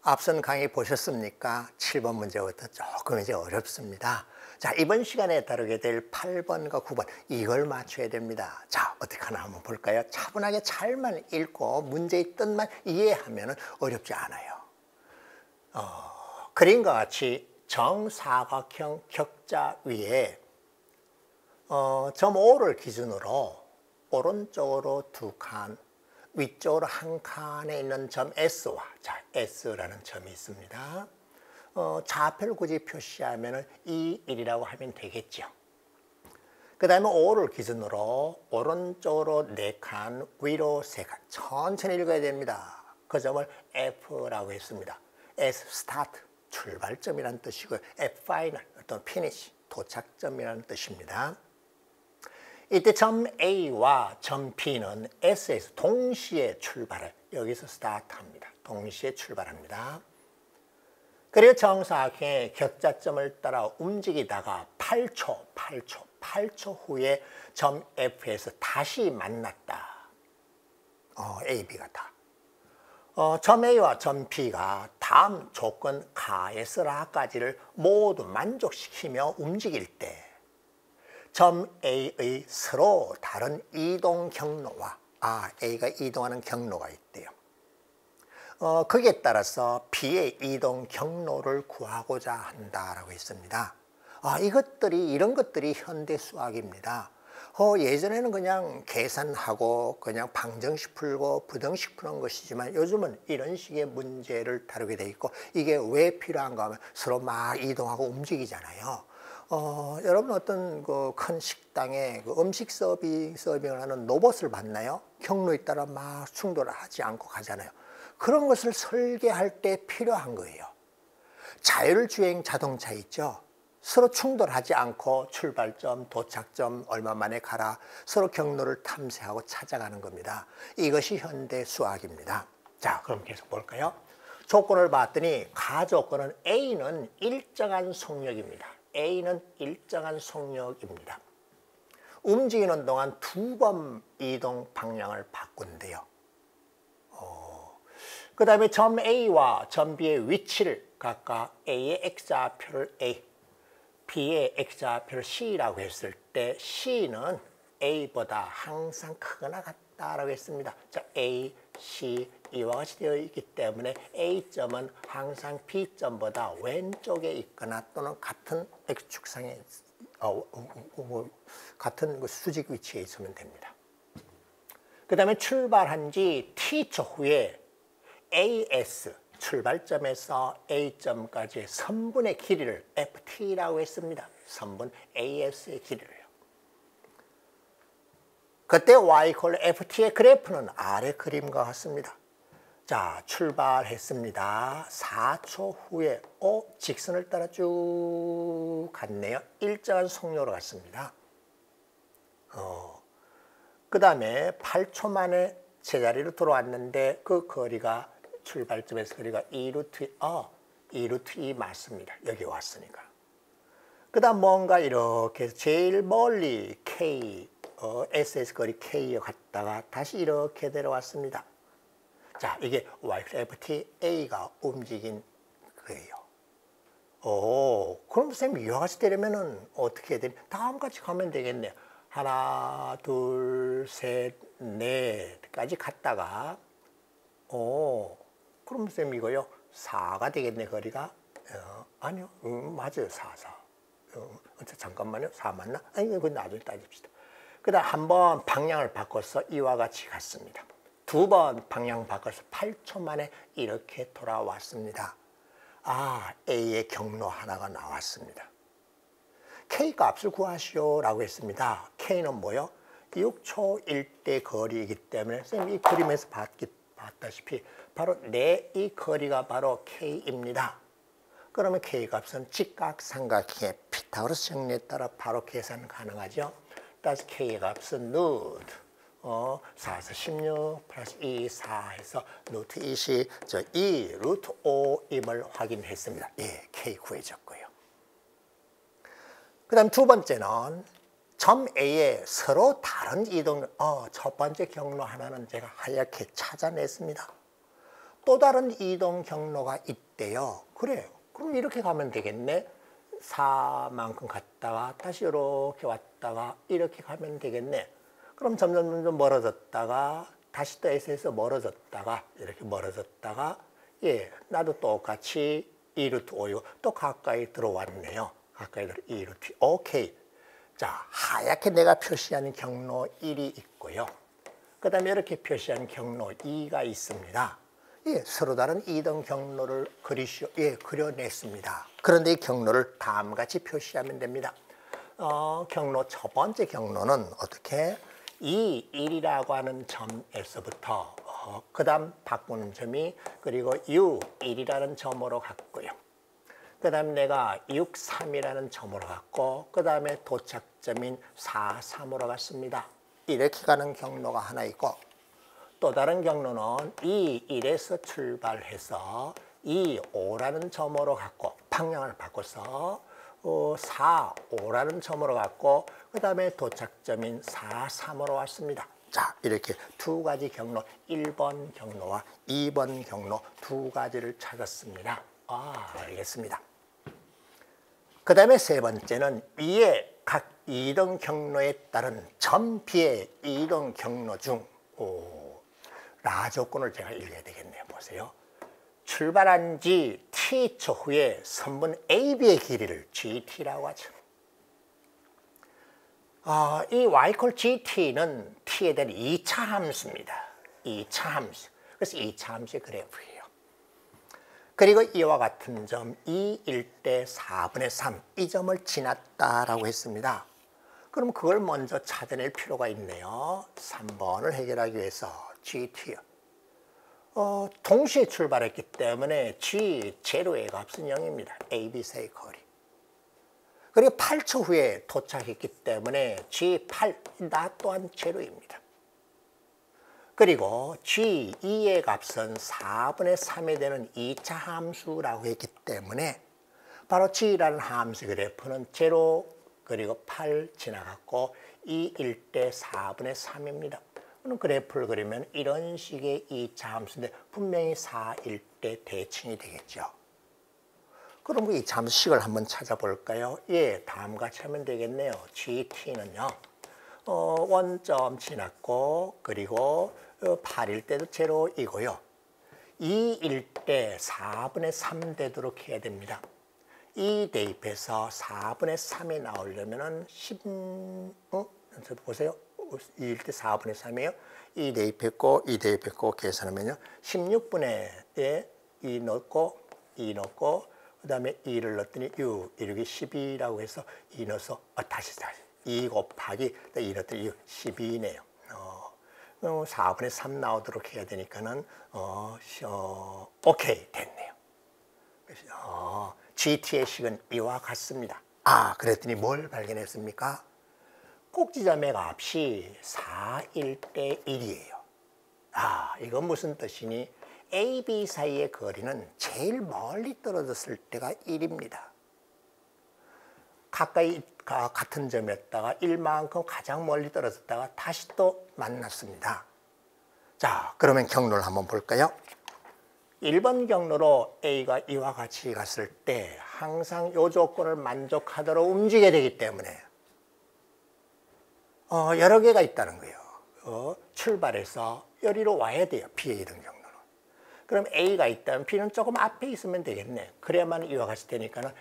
앞선 강의 보셨습니까? 7번 문제부터 조금 이제 어렵습니다. 자, 이번 시간에 다루게 될 8번과 9번 이걸 맞춰야 됩니다. 자, 어떻게 하나 한번 볼까요? 차분하게 잘만 읽고 문제의 뜻만 이해하면 어렵지 않아요. 그림과 같이 정사각형 격자 위에 점 O를 기준으로 오른쪽으로 두 칸, 위쪽으로 한 칸에 있는 점 S와 S라는 점이 있습니다. 좌표를 굳이 표시하면 2, 1이라고 하면 되겠죠. 그 다음에 O를 기준으로 오른쪽으로 4칸, 위로 3칸. 천천히 읽어야 됩니다. 그 점을 F라고 했습니다. S, 스타트, 출발점이라는 뜻이고요. F, 파이널, 어떤 피니시, 도착점이라는 뜻입니다. 이때 점 A와 점 B는 S에서 동시에 출발을, 여기서 스타트합니다. 동시에 출발합니다. 그리고 정사각형의 격자점을 따라 움직이다가 8초 후에 점 F에서 다시 만났다. A, B가 다. 점 A와 점 B가 다음 조건 가에서 라까지를 모두 만족시키며 움직일 때 점 A의 서로 다른 이동 경로와 A가 이동하는 경로가 있대요. 거기에 따라서 B의 이동 경로를 구하고자 한다라고 했습니다. 이런 것들이 현대 수학입니다. 예전에는 그냥 계산하고 그냥 방정식 풀고 부등식 푸는 것이지만 요즘은 이런 식의 문제를 다루게 돼 있고, 이게 왜 필요한가 하면 서로 막 이동하고 움직이잖아요. 여러분 어떤 그 큰 식당에 그 음식 서빙을 하는 로봇을 봤나요? 경로에 따라 막 충돌을 하지 않고 가잖아요. 그런 것을 설계할 때 필요한 거예요. 자율주행 자동차 있죠? 서로 충돌하지 않고 출발점, 도착점 얼마 만에 가라, 서로 경로를 탐색하고 찾아가는 겁니다. 이것이 현대 수학입니다. 자, 그럼 계속 볼까요? 조건을 봤더니 가조건은 A는 일정한 속력입니다. A는 일정한 속력입니다. 움직이는 동안 2번 이동 방향을 바꾼대요. 그 다음에 점 A와 점 B의 위치를 각각 A의 X좌표를 A, B의 X좌표를 C라고 했을 때 C는 A보다 항상 크거나 같다라고 했습니다. 자, A, C 이와 같이 되어 있기 때문에 A점은 항상 B점보다 왼쪽에 있거나 또는 같은 X축상에 같은 수직 위치에 있으면 됩니다. 그 다음에 출발한 지 T초 후에 AS, 출발점에서 A점까지의 선분의 길이를 FT라고 했습니다. 선분 AS의 길이를요. 그때 Y FT의 그래프는 아래 그림과 같습니다. 자, 출발했습니다. 4초 후에 직선을 따라 쭉 갔네요. 일정한 속력으로 갔습니다. 그 다음에 8초 만에 제자리로 돌아왔는데 그 거리가 출발점에서 거리가 2루트 2 맞습니다. 여기 왔으니까. 그 다음 뭔가 이렇게 해서 제일 멀리 K, SS 거리 K에 갔다가 다시 이렇게 내려왔습니다. 자, 이게 YFT-A가 움직인 거예요. 그럼 선생님 이와 같이 되려면 어떻게 해야 되니? 다음같이 가면 되겠네요. 하나, 둘, 셋, 넷까지 갔다가 그럼 선생님 이거요 4가 되겠네, 거리가. 아니요, 맞아요, 4. 잠깐만요, 4 맞나? 아니, 그건 나중에 따집시다. 그 다음 한번 방향을 바꿔서 이와 같이 갔습니다. 2번 방향 바꿔서 8초 만에 이렇게 돌아왔습니다. A의 경로 하나가 나왔습니다. K 값을 구하시오라고 했습니다. K는 뭐요? 6초일 때 거리이기 때문에 선생님 이 그림에서 봤다시피 바로 이 거리가 바로 K입니다. 그러면 K 값은 직각삼각형의 피타고라스 정리에 따라 바로 계산 가능하죠. 따라서 K 값은 루트 4에서 16 플러스 2, 4 해서 루트 20, 2 루트 5임을 확인했습니다. 예, K 구해졌고요. 그 다음 두 번째는 점 A에 서로 다른 이동, 첫 번째 경로 하나는 제가 하얗게 찾아냈습니다. 또 다른 이동 경로가 있대요. 그래요. 그럼 이렇게 가면 되겠네. 4만큼 갔다가 다시 이렇게 왔다가 이렇게 가면 되겠네. 그럼 점점 멀어졌다가 다시 또 S에서 멀어졌다가 이렇게 멀어졌다가 예, 나도 똑같이 2루트 5이고 또 가까이 들어왔네요. 가까이 들어 2루트. 오케이. 자, 하얗게 내가 표시하는 경로 1이 있고요. 그 다음에 이렇게 표시한 경로 2가 있습니다. 예, 서로 다른 이동 경로를 예, 그려냈습니다. 그런데 이 경로를 다음과 같이 표시하면 됩니다. 경로 첫 번째 경로는 어떻게? 이 1이라고 하는 점에서부터 그 다음 바꾸는 점이 그리고 U1이라는 점으로 갔고요. 그 다음에 내가 6, 3이라는 점으로 갔고 그 다음에 도착점인 4, 3으로 갔습니다. 이렇게 가는 경로가 하나 있고 또 다른 경로는 이 1에서 출발해서 이 5라는 점으로 갔고 방향을 바꿔서 4, 5라는 점으로 갔고 그 다음에 도착점인 4, 3으로 왔습니다. 자, 이렇게 두 가지 경로, 1번 경로와 2번 경로 두 가지를 찾았습니다. 알겠습니다. 그 다음에 세 번째는 위에 각 이동 경로에 따른 점 B의 이동 경로 중 라 조건을 제가 읽어야 되겠네요. 보세요. 출발한 지 T초 후에 선분 AB의 길이를 GT라고 하죠. 이 y = GT는 T에 대한 2차 함수입니다. 2차 함수. 그래서 2차 함수의 그래프예요. 그리고 이와 같은 점 2일 때 4분의 3, 이 점을 지났다라고 했습니다. 그럼 그걸 먼저 찾아낼 필요가 있네요. 3번을 해결하기 위해서 GT요. 동시에 출발했기 때문에 G0의 값은 0입니다. A, B 사이 거리. 그리고 8초 후에 도착했기 때문에 G8, 나 또한 제로입니다. 그리고 G2의 값은 4분의 3이 되는 2차 함수라고 했기 때문에 바로 G라는 함수 그래프는 제로 그리고 8 지나갔고 2일 때 4분의 3입니다. 그럼 그래프를 그리면 이런 식의 2차 함수인데 분명히 4일 때 대칭이 되겠죠. 그럼 그 2차 함수식을 한번 찾아볼까요? 예, 다음과 같이 하면 되겠네요. GT는요. 원점 지났고 그리고 8일 때도 제로이고요. 2일 때 4분의 3 되도록 해야 됩니다. 2 대입해서 4분의 3이 나오려면은 보세요. 2일 때 4분의 3이에요. 2 대입했고 2 대입했고 계산하면요. 16분의 2 넣고 2 넣고 그 다음에 2를 넣었더니 6, 이렇게 12라고 해서 2 넣어서 다시 2 곱하기 2 넣었더니 12네요. 4분의 3 나오도록 해야 되니까는 오케이 됐네요. GT의 식은 이와 같습니다. 그랬더니 뭘 발견했습니까? 꼭지점의 값이 4일 때 1이에요. 이건 무슨 뜻이니? A, B 사이의 거리는 제일 멀리 떨어졌을 때가 1입니다. 가까이 같은 점이었다가 1만큼 가장 멀리 떨어졌다가 다시 또 만났습니다. 자, 그러면 경로를 한번 볼까요? 1번 경로로 A가 이와 같이 갔을 때 항상 이 조건을 만족하도록 움직여야 되기 때문에 여러 개가 있다는 거예요. 출발해서 여기로 와야 돼요. B의 이동 경로는. 그럼 A가 있다면 B는 조금 앞에 있으면 되겠네. 그래야만 이와 같이 되니까는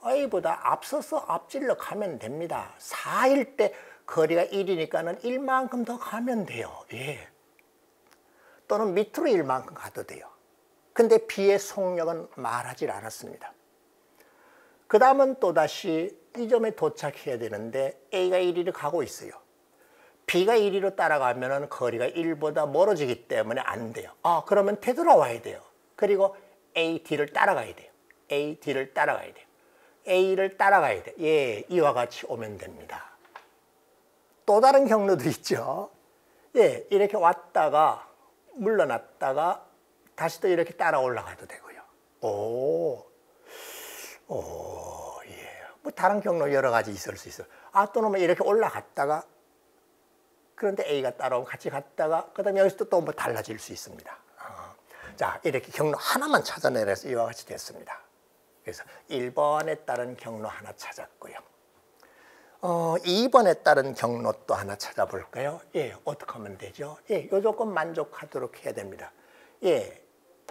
A보다 앞서서 앞질러 가면 됩니다. 4일 때 거리가 1이니까는 1만큼 더 가면 돼요. 또는 밑으로 1만큼 가도 돼요. 근데 B의 속력은 말하지 않았습니다. 그 다음은 또다시 이 점에 도착해야 되는데 A가 1위로 가고 있어요. B가 1위로 따라가면 거리가 1보다 멀어지기 때문에 안 돼요. 그러면 되돌아와야 돼요. 그리고 A, D를 따라가야 돼요. A, D를 따라가야 돼요. A를 따라가야 돼요. 이와 같이 오면 됩니다. 또 다른 경로도 있죠. 이렇게 왔다가 물러났다가 다시 또 이렇게 따라 올라가도 되고요. 뭐 다른 경로 여러 가지 있을 수 있어요. 또는 이렇게 올라갔다가 그런데 A가 따라오면 같이 갔다가 그 다음에 여기서 또 뭐 달라질 수 있습니다. 자, 이렇게 경로 하나만 찾아내려서 이와 같이 됐습니다. 그래서 1번에 따른 경로 하나 찾았고요. 2번에 따른 경로 또 하나 찾아볼까요? 예, 어떻게 하면 되죠? 예, 요 조건 만족하도록 해야 됩니다. 예,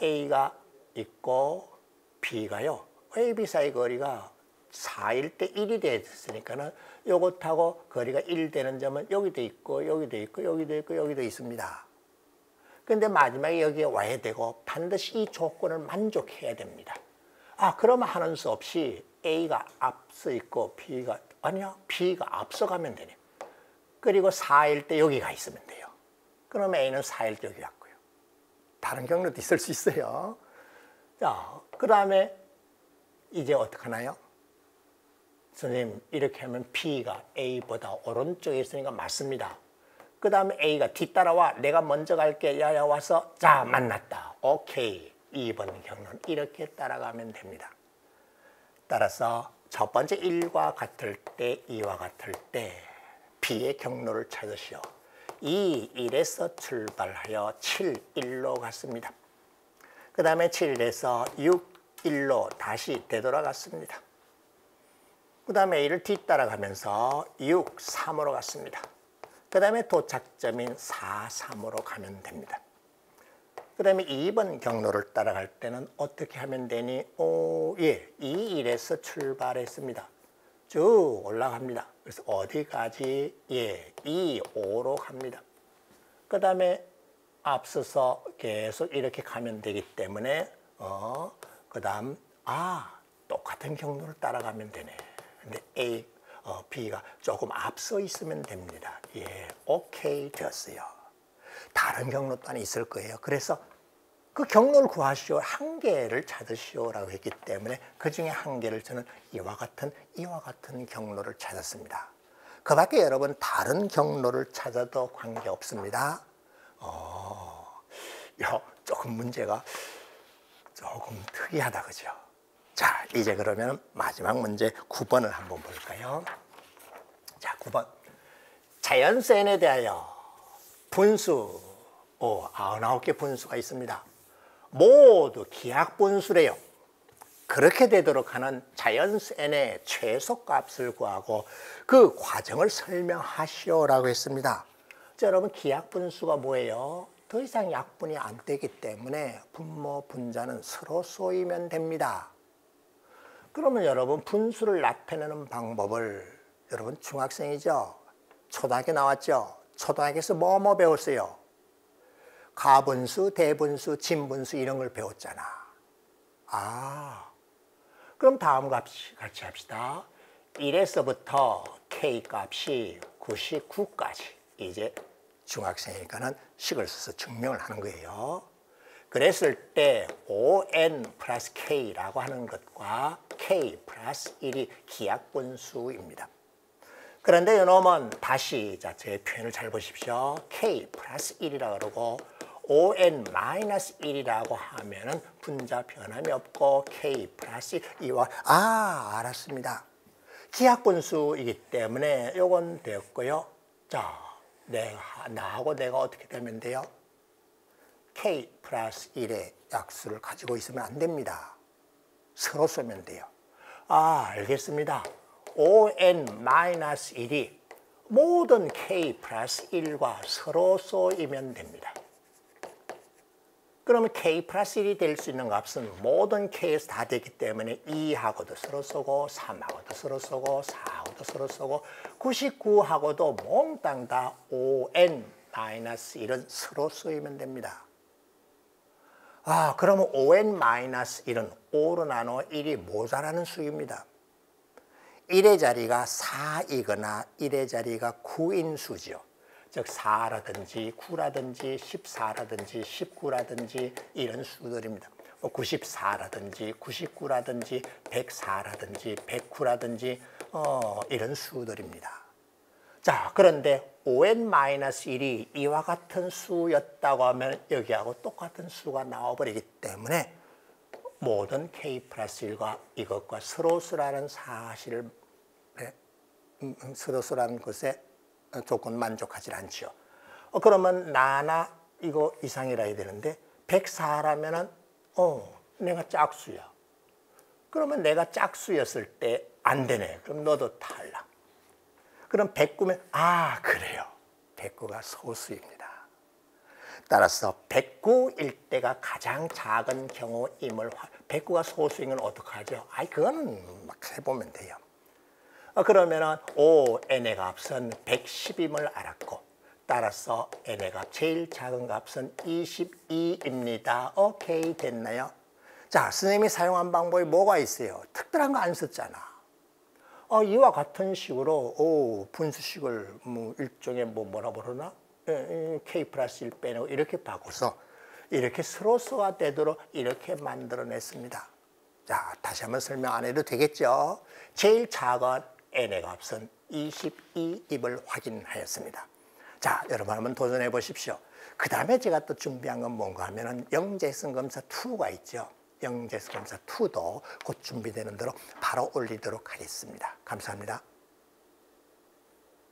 A가 있고 B가요. A, B 사이 거리가 4일 때 1이 됐으니까는 요것하고 거리가 1 되는 점은 여기도 있고 여기도 있고 여기도 있고 여기도 있습니다. 근데 마지막에 여기에 와야 되고 반드시 이 조건을 만족해야 됩니다. 아, 그러면 하는 수 없이 A가 앞서 있고 B가 아니야, B가 앞서가면 되네. 그리고 4일 때 여기가 있으면 돼요. 그러면 A는 4일 때 여기 갔고요. 다른 경로도 있을 수 있어요. 자, 그 다음에 이제 어떻게 하나요? 선생님, 이렇게 하면 B가 A보다 오른쪽에 있으니까 맞습니다. 그 다음에 A가 뒤따라와. 내가 먼저 갈게. 야야 와서 자 만났다. 오케이. 2번 경로는 이렇게 따라가면 됩니다. 따라서 첫 번째 1과 같을 때 2와 같을 때 B의 경로를 찾으시오. 2, 1에서 출발하여 7, 1로 갔습니다. 그 다음에 7에서 6, 1로 다시 되돌아갔습니다. 그 다음에 A를 뒤따라가면서 6, 3으로 갔습니다. 그 다음에 도착점인 4, 3으로 가면 됩니다. 그 다음에 2번 경로를 따라갈 때는 어떻게 하면 되니? 예, 2, 1에서 출발했습니다. 쭉 올라갑니다. 그래서 어디까지? 예, 2, 5로 갑니다. 그 다음에 앞서서 계속 이렇게 가면 되기 때문에 그 다음 똑같은 경로를 따라가면 되네. 근데 A, B가 조금 앞서 있으면 됩니다. 예, 오케이 됐어요. 다른 경로 또한 있을 거예요. 그래서 그 경로를 구하시오. 한 개를 찾으시오라고 했기 때문에 그 중에 한 개를 저는 이와 같은 경로를 찾았습니다. 그 밖에 여러분 다른 경로를 찾아도 관계없습니다. 조금 문제가 조금 특이하다, 그죠? 자, 이제 그러면 마지막 문제 9번을 한번 볼까요? 자, 9번. 자연수 n에 대하여 분수 99개 분수가 있습니다. 모두 기하분수래요. 그렇게 되도록 하는 자연수 n의 최소값을 구하고 그 과정을 설명하시오라고 했습니다. 자, 여러분 기하분수가 뭐예요? 더 이상 약분이 안 되기 때문에 분모, 분자는 서로 쏘이면 됩니다. 그러면 여러분 분수를 나타내는 방법을 여러분 중학생이죠? 초등학교 나왔죠? 초등학교에서 뭐 배웠어요? 가분수, 대분수, 진분수 이런 걸 배웠잖아. 그럼 다음 같이 합시다. 1에서부터 K 값이 99까지 이제 중학생이니까는 식을 써서 증명을 하는 거예요. 그랬을 때 ON 플러스 K라고 하는 것과 K 플러스 1이 기하분수입니다. 그런데 이놈은 다시 제 표현을 잘 보십시오. K 플러스 1이라고 그러고 ON 마이너스 1이라고 하면은 분자 변함이 없고 K 플러스 2와 알았습니다. 기하분수이기 때문에 요건 되었고요. 자, 나하고 내가 어떻게 되면 돼요? K 플러스 1의 약수를 가지고 있으면 안 됩니다. 서로 쏘면 돼요. 알겠습니다. ON-1이 모든 K 플러스 1과 서로 쏘이면 됩니다. 그러면 K 플러스 1이 될 수 있는 값은 모든 K에서 다 되기 때문에 2하고도 서로 쏘고 3하고도 서로 쏘고 4하고도 서로 쏘고 99하고도 몽땅 다 ON-1은 서로 쏘이면 됩니다. 그러면 ON-1은 5로 나눠 1이 모자라는 수입니다. 1의 자리가 4이거나 1의 자리가 9인 수죠. 즉 4라든지 9라든지 14라든지 19라든지 이런 수들입니다. 94라든지 99라든지 104라든지 109라든지 이런 수들입니다. 자, 그런데 ON-1이 이와 같은 수였다고 하면 여기하고 똑같은 수가 나와버리기 때문에 모든 K 플러스 1과 이것과 서로 수라는 사실을 서로 수라는 것에 조건 만족하지 않죠. 그러면 나나 이거 이상이라 해야 되는데 104라면은 내가 짝수야. 그러면 내가 짝수였을 때 안 되네. 그럼 너도 탈락. 그럼 109면 그래요. 109가 소수입니다. 따라서 109일 때가 가장 작은 경우임을 109가 소수인 건 어떡하죠? 그건 막 해보면 돼요. 그러면은 n의 값은 110임을 알았고 따라서 n의 값 제일 작은 값은 22입니다. 오케이 됐나요? 자, 선생님이 사용한 방법이 뭐가 있어요? 특별한 거 안 썼잖아. 이와 같은 식으로 분수식을 일종의 뭐라 그러나? k 플러스 1 빼내고 이렇게 바꿔서 이렇게 스로스가 되도록 이렇게 만들어냈습니다. 자, 다시 한번 설명 안 해도 되겠죠? 제일 작은 n의 값은 22임을 확인하였습니다. 자, 여러분 한번 도전해 보십시오. 그 다음에 제가 또 준비한 건 뭔가 하면은 영재성검사 2가 있죠. 영재성검사 2도 곧 준비되는 대로 바로 올리도록 하겠습니다. 감사합니다.